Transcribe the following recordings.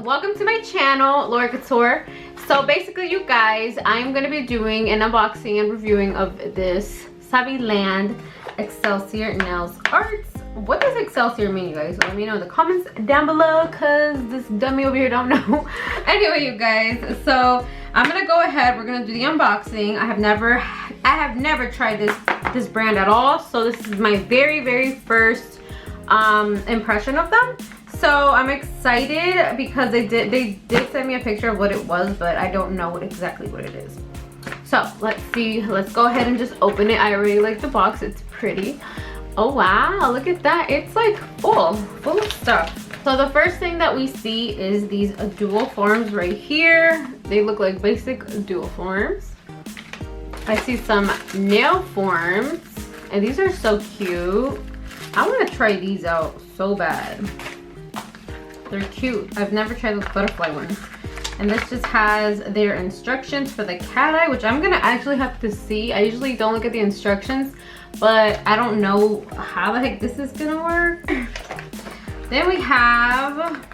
welcome to my channel, Laura Couture. So basically, you guys, I'm gonna be doing an unboxing and reviewing of this Saviland Excelsior Nails Arts. What does Excelsior mean, you guys? Let me know in the comments down below, because this dummy over here don't know. Anyway, you guys, so I'm gonna go ahead, we're gonna do the unboxing. I have never tried this brand at all, so this is my very first impression of them. So I'm excited because they did send me a picture of what it was, but I don't know exactly what it is. So let's see, let's go ahead and just open it. I already like the box, it's pretty. Oh wow, look at that. It's like full of stuff. So the first thing that we see is these dual forms right here. They look like basic dual forms. I see some nail forms, and these are so cute. I want to try these out so bad. They're cute. I've never tried those butterfly ones. And this just has their instructions for the cat eye, which I'm gonna actually have to see. I usually don't look at the instructions, but I don't know how the heck this is gonna work. Then we have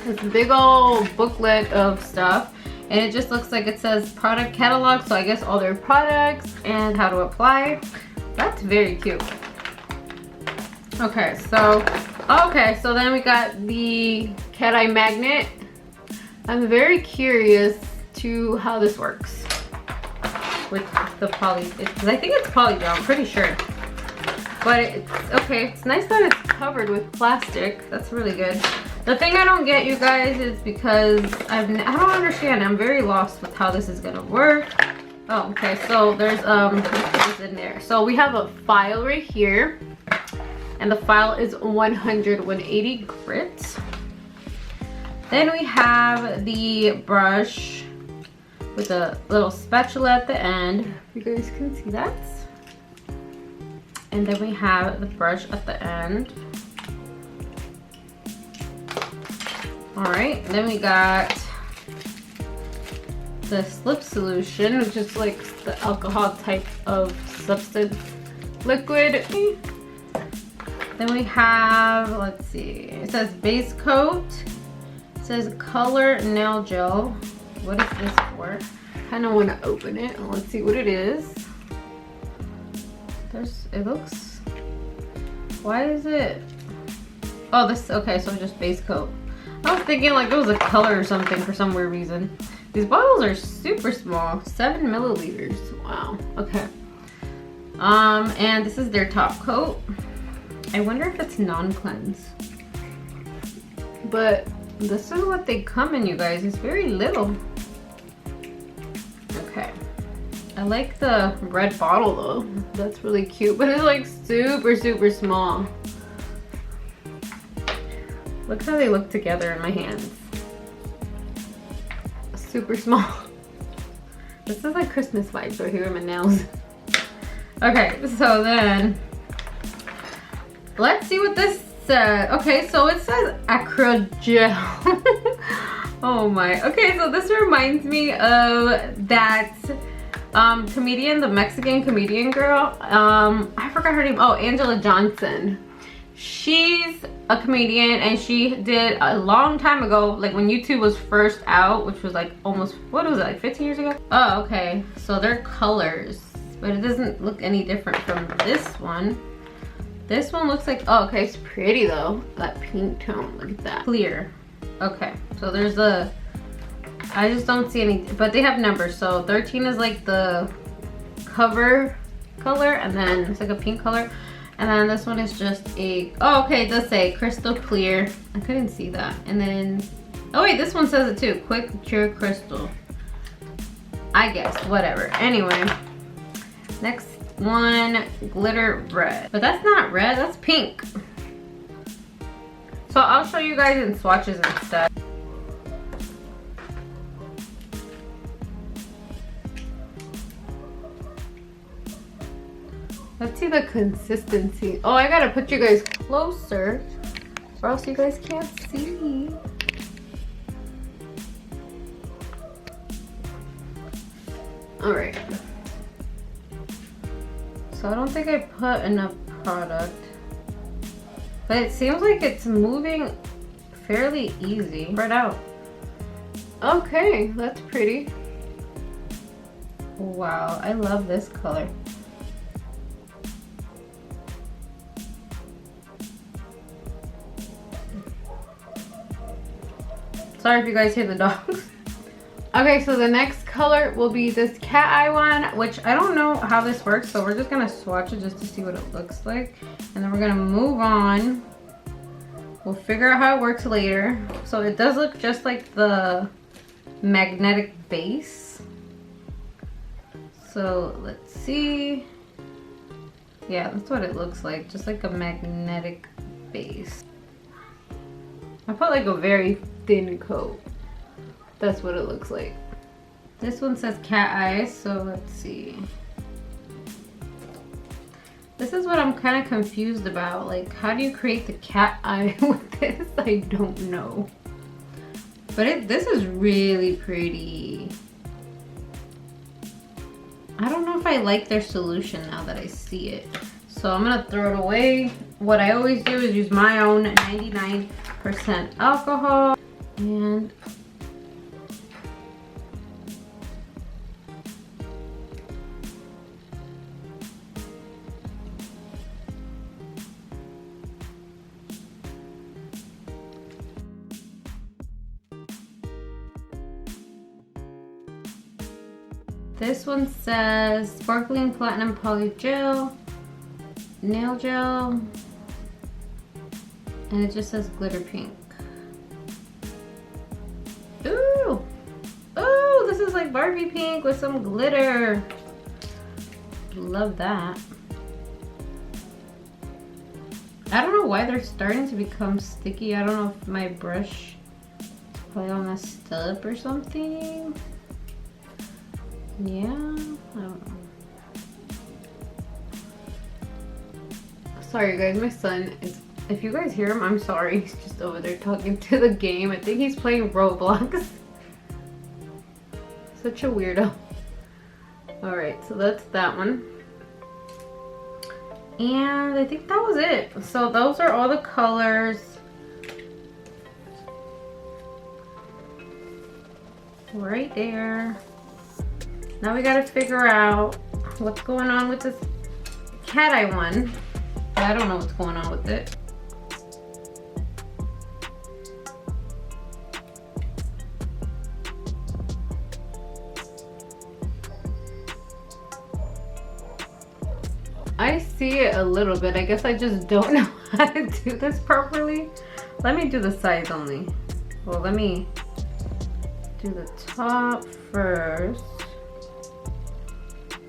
this big old booklet of stuff, and it just looks like it says product catalog, so I guess all their products and how to apply. That's very cute. Okay, so then we got the cat eye magnet. I'm very curious to how this works with the poly, because I think it's polygel, I'm pretty sure. But it's okay, it's nice that it's covered with plastic. That's really good. The thing I don't get, you guys, is because I don't understand. I'm very lost with how this is gonna work. Oh, okay, so there's let's put this in there. So we have a file right here, and the file is 180 grit. Then we have the brush with a little spatula at the end. You guys can see that. And then we have the brush at the end. All right, then we got the slip solution, which is like the alcohol type of substance liquid. Then we have, let's see, it says base coat. It says color nail gel. What is this for? Kind of want to open it. Let's see what it is. It looks, why is it? Oh, this, okay, so just base coat. I was thinking like it was a color or something for some weird reason. These bottles are super small, 7 milliliters. Wow, okay. And this is their top coat. I wonder if it's non-cleanse. But this is what they come in, you guys. It's very little. Okay. I like the red bottle though. That's really cute, but it's like super small. Look how they look together in my hands. Super small. This is like Christmas vibes right here in my nails. Okay, so then let's see what this says. Okay, so it says acro gel. Oh my. Okay, so this reminds me of that comedian, the Mexican comedian girl. I forgot her name. Oh, Angela Johnson. She's a comedian, and she did a long time ago, like when YouTube was first out, which was like almost, what was it, like 15 years ago? Oh, okay. So they're colors, but it doesn't look any different from this one. This one looks like, oh, okay, it's pretty though. That pink tone, look at that. Clear. Okay, so there's a, I just don't see any, but they have numbers. So 13 is like the cover color, and then it's like a pink color. And then this one is just a, oh, okay, it does say crystal clear. I couldn't see that. And then, oh wait, this one says it too. Quick Cure Crystal. I guess, whatever. Anyway, next one, glitter red. But that's not red, that's pink. So I'll show you guys in swatches instead. Let's see the consistency. Oh, I gotta put you guys closer or else you guys can't see. All right. So I don't think I put enough product, but it seems like it's moving fairly easy. Spread out. Okay, that's pretty. Wow, I love this color. Sorry if you guys hear the dogs. Okay, so the next color will be this cat eye one, which I don't know how this works, so we're just gonna swatch it just to see what it looks like. And then we're gonna move on. We'll figure out how it works later. So it does look just like the magnetic base. So let's see. Yeah, that's what it looks like, just like a magnetic base. I put like a very thin coat. That's what it looks like. This one says cat eyes, so let's see. This is what I'm kind of confused about. Like, how do you create the cat eye with this? I don't know. But this is really pretty. I don't know if I like their solution now that I see it. So I'm gonna throw it away. What I always do is use my own 99% alcohol. And this one says sparkling platinum polygel, nail gel, and it just says glitter pink. Ooh! Ooh, this is like Barbie pink with some glitter. Love that. I don't know why they're starting to become sticky. I don't know if my brush is probably all messed up or something. Yeah, I don't know. Sorry you guys, my son, if you guys hear him, I'm sorry. He's just over there talking to the game. I think he's playing Roblox. Such a weirdo. Alright, so that's that one. And I think that was it. So those are all the colors. Right there. Now we gotta figure out what's going on with this cat eye one. I don't know what's going on with it. I see it a little bit. I guess I just don't know how to do this properly. Let me do the sides only. Well, let me do the top first.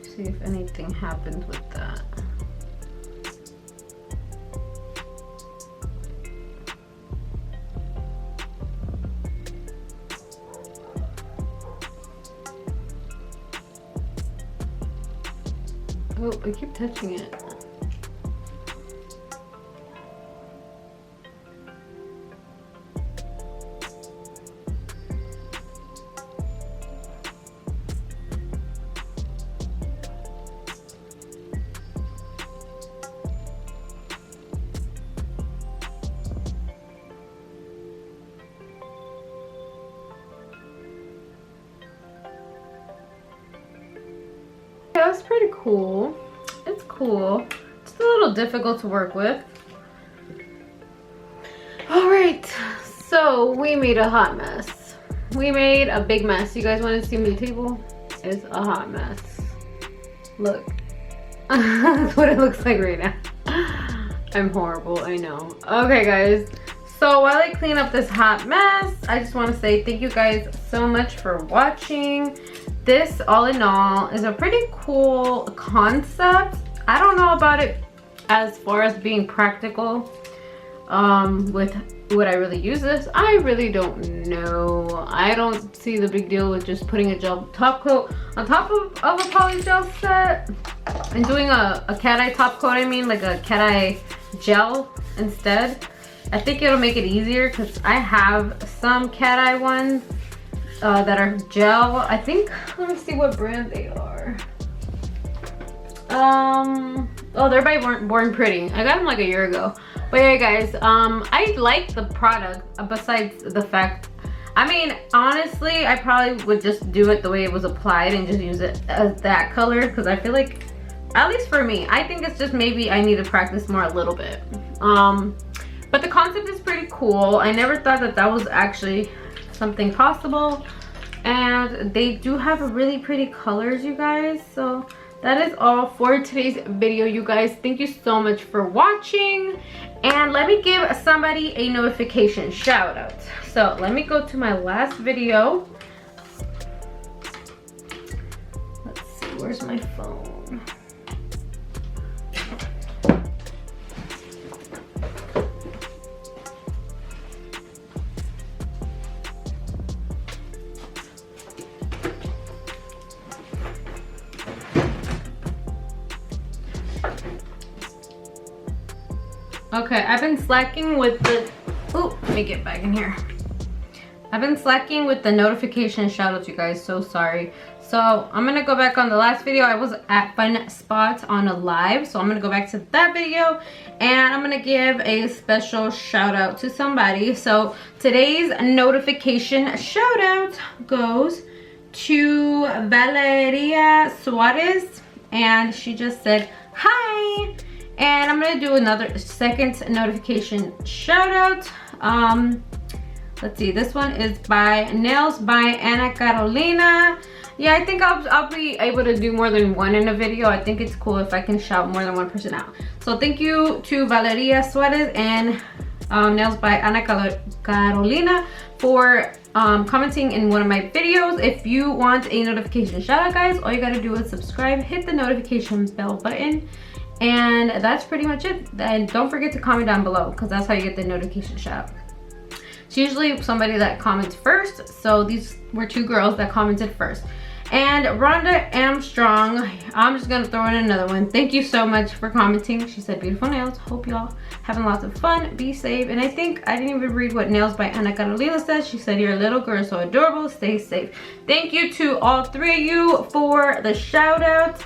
See if anything happens with that. Oh, I keep touching it. Yeah, it's pretty cool. It's cool. It's a little difficult to work with. Alright, so we made a hot mess. We made a big mess. You guys want to see my table? It's a hot mess. Look. That's what it looks like right now. I'm horrible, I know. Okay guys, so while I clean up this hot mess, I just want to say thank you guys so much for watching. This, all in all, is a pretty cool concept. I don't know about it as far as being practical with would I really use this. I really don't know. I don't see the big deal with just putting a gel top coat on top of a polygel set and doing a cat eye top coat. I mean, like a cat eye gel instead. I think it'll make it easier because I have some cat eye ones that are gel. I think, let me see what brand they are. Oh, they're by Born Pretty. I got them like a year ago. But yeah, guys, I like the product besides the fact, I mean, honestly, I probably would just do it the way it was applied and just use it as that color, because I feel like, at least for me, I think it's just maybe I need to practice more a little bit. But the concept is pretty cool. I never thought that that was actually something possible. And they do have really pretty colors, you guys. So that is all for today's video, you guys. Thank you so much for watching. And let me give somebody a notification shout out. So let me go to my last video. Let's see, where's my phone? Okay, I've been slacking with the, oh, let me get back in here. I've been slacking with the notification shoutouts, you guys, so sorry. So I'm gonna go back on the last video. I was at Fun Spot on a live, so I'm gonna go back to that video and I'm gonna give a special shout out to somebody. So today's notification shout out goes to Valeria Suarez, and she just said hi. And I'm gonna do another second notification shout out. Let's see, this one is by Nails by Ana Carolina. Yeah, I think I'll be able to do more than one in a video. I think it's cool if I can shout more than one person out. So thank you to Valeria Suarez and Nails by Ana Carolina for commenting in one of my videos. If you want a notification shout out, guys, all you gotta do is subscribe, hit the notification bell button, and that's pretty much it. And don't forget to comment down below, because that's how you get the notification shout out. It's usually somebody that comments first, so these were two girls that commented first. And Rhonda Armstrong, I'm just gonna throw in another one. Thank you so much for commenting. She said, beautiful nails, hope y'all having lots of fun, be safe. And I think I didn't even read what Nails by Ana Carolina says. She said, your little girl is so adorable, stay safe. Thank you to all three of you for the shout out.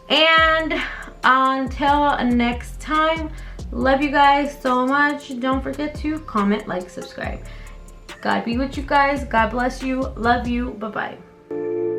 And until next time, love you guys so much. Don't forget to comment, like, subscribe. God be with you guys. God bless you. Love you. Bye-bye.